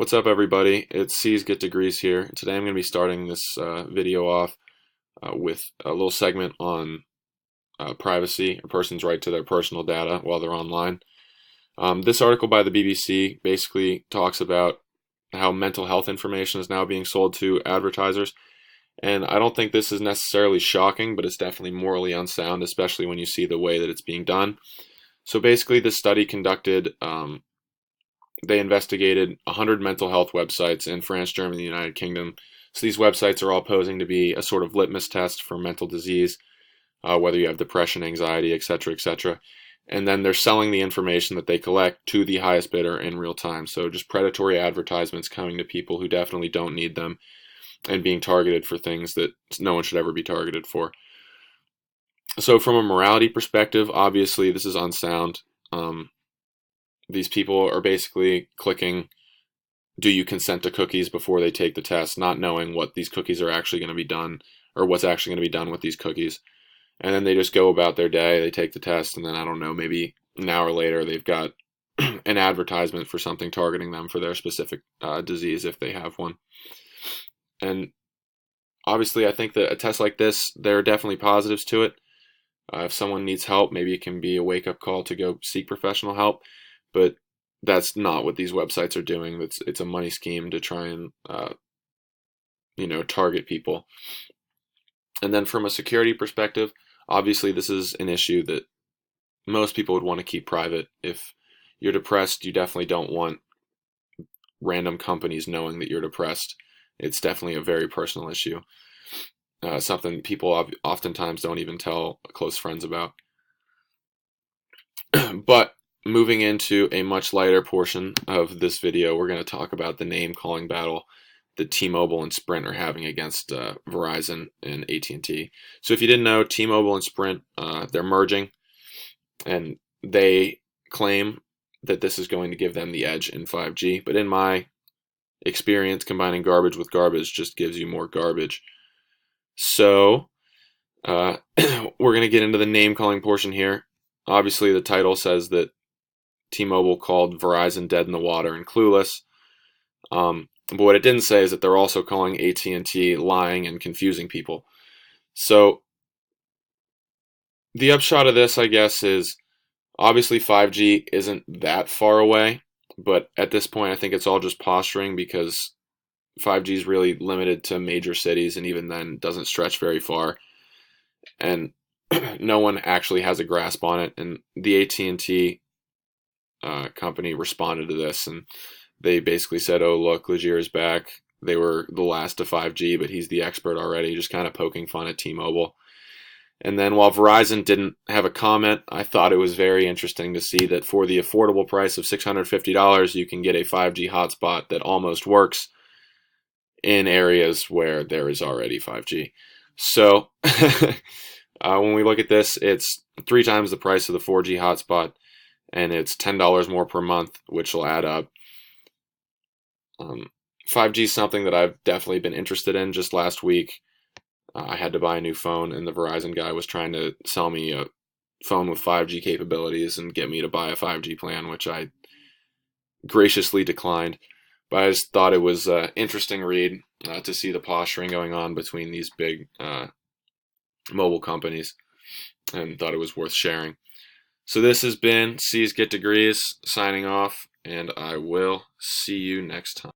What's up, everybody? It's C's Get Degrees here. Today I'm going to be starting this video off with a little segment on privacy, a person's right to their personal data while they're online. This article by the BBC basically talks about how mental health information is now being sold to advertisers. And I don't think this is necessarily shocking, but it's definitely morally unsound, especially when you see the way that it's being done. So basically, this study conducted they investigated 100 mental health websites in France, Germany, and the United Kingdom. So these websites are all posing to be a sort of litmus test for mental disease, whether you have depression, anxiety, etc., etc. And then they're selling the information that they collect to the highest bidder in real time. So just predatory advertisements coming to people who definitely don't need them and being targeted for things that no one should ever be targeted for. So from a morality perspective, obviously this is unsound. These people are basically clicking, do you consent to cookies before they take the test, not knowing what these cookies are actually going to be done or what's actually going to be done with these cookies. And then they just go about their day, they take the test, and then I don't know, maybe an hour later they've got an advertisement for something targeting them for their specific disease if they have one. And obviously I think that a test like this, there are definitely positives to it. If someone needs help, maybe it can be a wake-up call to go seek professional help. But that's not what these websites are doing. It's a money scheme to try and target people. And then from a security perspective, obviously this is an issue that most people would want to keep private. If you're depressed, you definitely don't want random companies knowing that you're depressed. It's definitely a very personal issue. Something people oftentimes don't even tell close friends about. But moving into a much lighter portion of this video, we're going to talk about the name calling battle that T-Mobile and Sprint are having against Verizon and AT&T. So if you didn't know, T-Mobile and Sprint, they're merging, and they claim that this is going to give them the edge in 5G. But in my experience, combining garbage with garbage just gives you more garbage. So we're going to get into the name calling portion here. Obviously, the title says that T-Mobile called Verizon dead in the water and clueless. But what it didn't say is that they're also calling AT&T lying and confusing people. So the upshot of this, I guess, is obviously 5G isn't that far away. But at this point, I think it's all just posturing because 5G is really limited to major cities, and even then doesn't stretch very far. And no one actually has a grasp on it. And the AT&T company responded to this, and they basically said, oh, look, Legier is back. They were the last to 5G, but he's the expert already, just kind of poking fun at T-Mobile. And then while Verizon didn't have a comment, I thought it was very interesting to see that for the affordable price of $650, you can get a 5G hotspot that almost works in areas where there is already 5G. So when we look at this, it's 3 times the price of the 4G hotspot, and it's $10 more per month, which will add up. 5G is something that I've definitely been interested in. Just last week, I had to buy a new phone, and the Verizon guy was trying to sell me a phone with 5G capabilities and get me to buy a 5G plan, which I graciously declined. But I just thought it was an interesting read to see the posturing going on between these big mobile companies, and thought it was worth sharing. So this has been C's Get Degrees signing off, and I will see you next time.